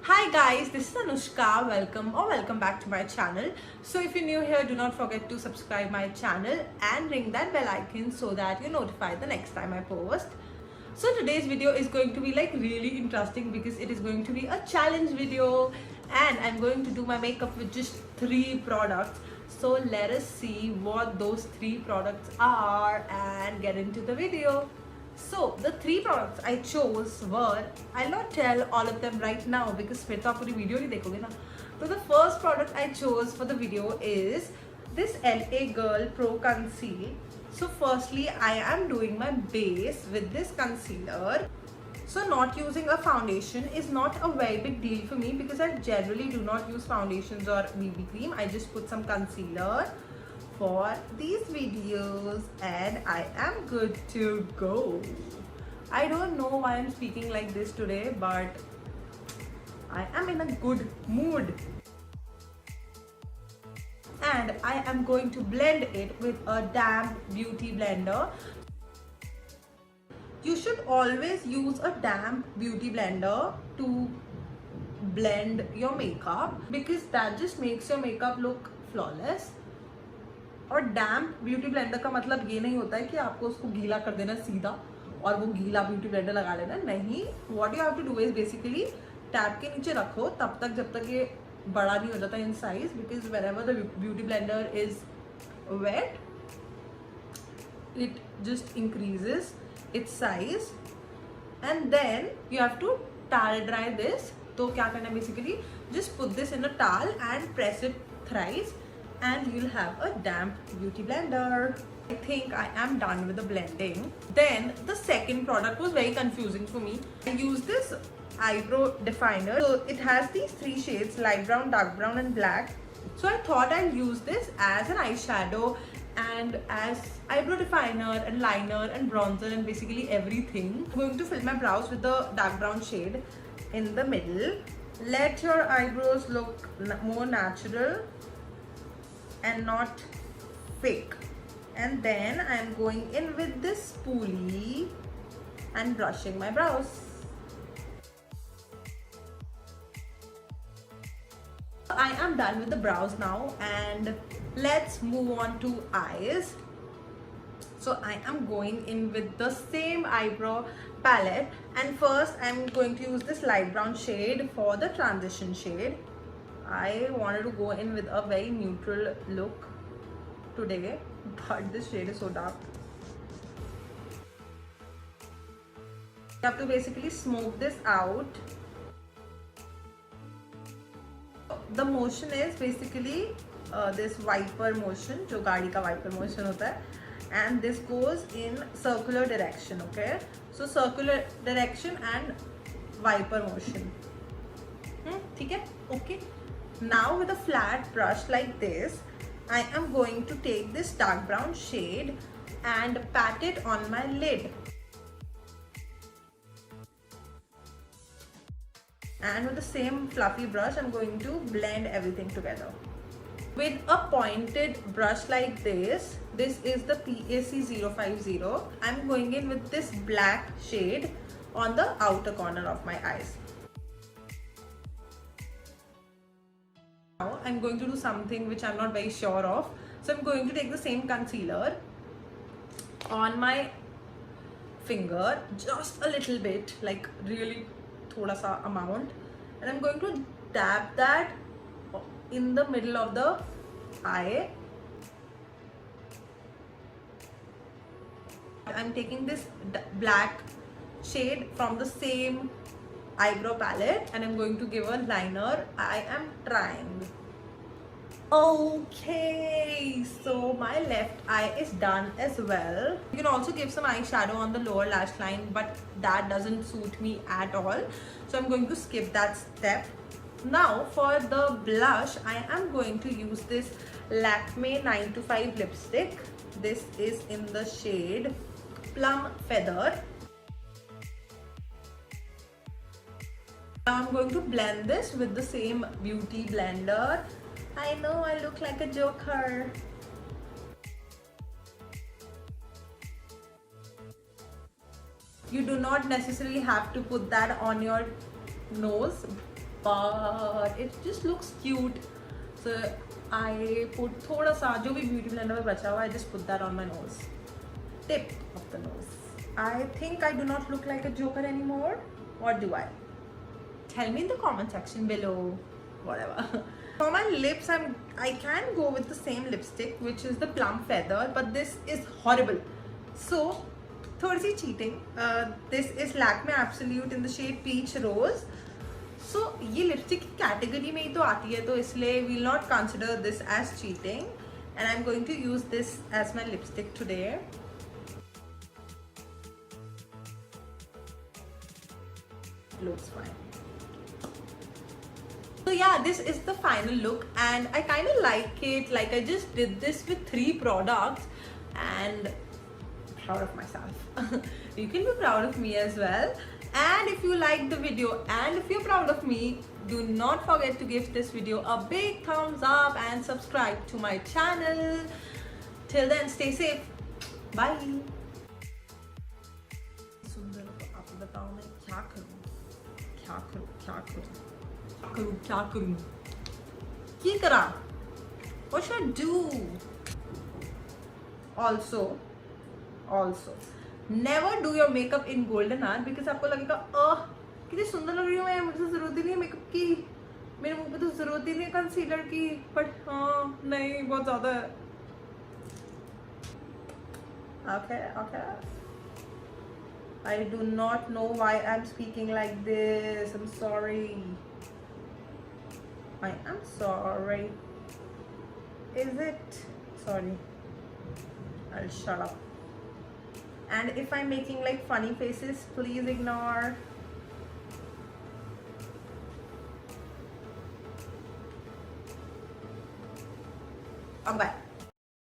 Hi guys, this is Anushka. Welcome back to my channel. So if you're new here, do not forget to subscribe my channel and ring that bell icon so that you're notified the next time I post. So today's video is going to be like really interesting because it is going to be a challenge video and I'm going to do my makeup with just 3 products. So let us see what those 3 products are and get into the video. So the 3 products I chose were, I'll not tell all of them right now because फिर तो आप पूरी video नहीं देखोगे ना. So the first product I chose for the video is this LA Girl Pro Conceal. So firstly I am doing my base with this concealer. So not using a foundation is not a very big deal for me because I generally do not use foundations or BB cream. I just put some concealer for these videos and I am good to go. I don't know why I'm speaking like this today, but I am in a good mood. And I am going to blend it with a damp beauty blender. You should always use a damp beauty blender to blend your makeup because that just makes your makeup look flawless. और डैम्प beauty blender का मतलब ये नहीं होता है कि आपको उसको गीला कर देना सीधा और वो गीला ब्यूटी ब्लेंडर लगा लेना. नहीं, what you have to do is basically tap के नीचे रखो तब तक जब तक ये बड़ा नहीं हो जाता in size because whenever the beauty blender is wet it just increases its size and then you have to towel dry this. तो क्या करना है basically just put this in a towel and press it thrice and you'll have a damp beauty blender. I think I am done with the blending. Then the second product was very confusing for me. I used this eyebrow definer. So it has these 3 shades: light brown, dark brown and black. So I thought I'll use this as an eyeshadow and as eyebrow definer and liner and bronzer and basically everything. I'm going to fill my brows with the dark brown shade in the middle. Let your eyebrows look more natural and not fake. And then I'm going in with this spoolie and brushing my brows. I am done with the brows now and let's move on to eyes. So I am going in with the same eyebrow palette and first I'm going to use this light brown shade for the transition shade. I wanted to go in with a very neutral look today, but this shade is so dark. You have to basically smoke this out. The motion is basically this wiper motion, जो गाड़ी का wiper motion होता है, and this goes in circular direction. Okay, so circular direction and wiper motion. ठीक है? Okay. Now with a flat brush like this, I am going to take this dark brown shade and pat it on my lid. And with the same fluffy brush, I'm going to blend everything together. With a pointed brush like this is the PAC 050. I'm going in with this black shade on the outer corner of my eyes. Now I'm going to do something which I'm not very sure of. So I'm going to take the same concealer on my finger, just a little bit, like really thoda sa amount, and I'm going to dab that in the middle of the eye. I'm taking this black shade from the same eyebrow palette and I'm going to give a liner. I am trying. Okay, so my left eye is done as well. You can also give some eyeshadow on the lower lash line, but that doesn't suit me at all, so I'm going to skip that step. Now for the blush, I am going to use this Lakme 925 lipstick. This is in the shade Plum Feather. Now I'm going to blend this with the same beauty blender. I know I look like a joker. You do not necessarily have to put that on your nose. but it just looks cute. So I put thoda sa jo bhi beauty blender mein bacha hua, I just put that on my nose, tip of the nose. I think I do not look like a joker anymore. What do I? Tell me in the comment section below. Whatever. For my lips, I can go with the same lipstick, which is the Plum Feather, but this is horrible. So, थोड़ी सी cheating. This is Lakme Absolute in the shade Peach Rose. So, ये lipstick की category में ही तो आती है, तो इसलिए we'll not consider this as cheating. And I'm going to use this as my lipstick today. Looks fine. So yeah, this is the final look and I kind of like it. Like I just did this with 3 products and proud of myself. You can be proud of me as well. And if you liked the video and if you're proud of me, do not forget to give this video a big thumbs up and subscribe to my channel. Till then, stay safe. Bye. सुंदर आप बताओ मैं क्या करूं? क्या करूं? क्या करूं? क्या करूं? क्या करा? What should I do? Also, never do your makeup in golden hour because आपको लगेगा कितनी सुंदर लग रही हूँ मैं, मुझे जरूरत ही नहीं है मेकअप की, मेरे मुंह पे तो जरूरत ही नहीं है कंसीलर की, बट हाँ नहीं बहुत ज़्यादा है. Okay. I do not know why I'm speaking like this. I'm sorry. I am sorry. Is it? Sorry. I'll shut up. And if I'm making like funny faces, please ignore. Bye.